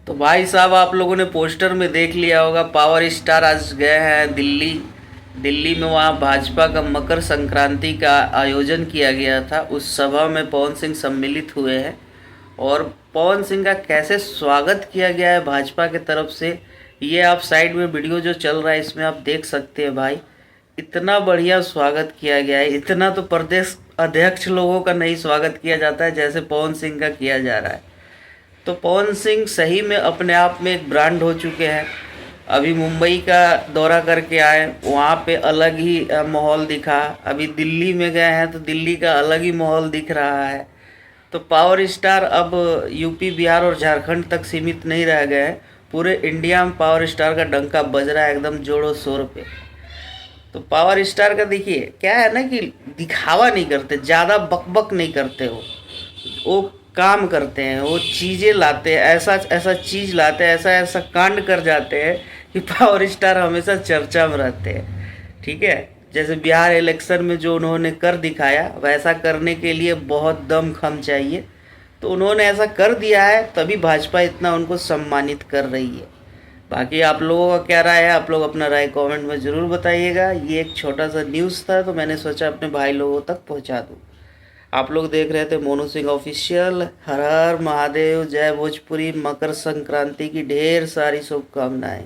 तो भाई साहब, आप लोगों ने पोस्टर में देख लिया होगा, पावर स्टार आज गए हैं दिल्ली। दिल्ली में वहाँ भाजपा का मकर संक्रांति का आयोजन किया गया था। उस सभा में पवन सिंह सम्मिलित हुए हैं और पवन सिंह का कैसे स्वागत किया गया है भाजपा की तरफ से, ये आप साइड में वीडियो जो चल रहा है इसमें आप देख सकते हैं। भाई इतना बढ़िया स्वागत किया गया है, इतना तो प्रदेश अध्यक्ष लोगों का नहीं स्वागत किया जाता है जैसे पवन सिंह का किया जा रहा है। तो पवन सिंह सही में अपने आप में एक ब्रांड हो चुके हैं। अभी मुंबई का दौरा करके आए, वहाँ पे अलग ही माहौल दिखा। अभी दिल्ली में गए हैं तो दिल्ली का अलग ही माहौल दिख रहा है। तो पावर स्टार अब यूपी, बिहार और झारखंड तक सीमित नहीं रह गए हैं, पूरे इंडिया में पावर स्टार का डंका बज रहा है एकदम जोरों शोर पे। तो पावर स्टार का देखिए क्या है ना कि दिखावा नहीं करते, ज़्यादा बकबक नहीं करते वो काम करते हैं, वो चीज़ें लाते हैं, ऐसा ऐसा चीज़ लाते हैं, ऐसा ऐसा कांड कर जाते हैं कि पावर स्टार हमेशा चर्चा में रहते हैं। ठीक है, जैसे बिहार इलेक्शन में जो उन्होंने कर दिखाया, वैसा करने के लिए बहुत दम खम चाहिए। तो उन्होंने ऐसा कर दिया है, तभी भाजपा इतना उनको सम्मानित कर रही है। बाकी आप लोगों का क्या राय है, आप लोग अपना राय कमेंट में ज़रूर बताइएगा। ये एक छोटा सा न्यूज़ था तो मैंने सोचा अपने भाई लोगों तक पहुंचा दूं। आप लोग देख रहे थे मोनू सिंह ऑफिशियल। हर हर महादेव, जय भोजपुरी, मकर संक्रांति की ढेर सारी शुभकामनाएं।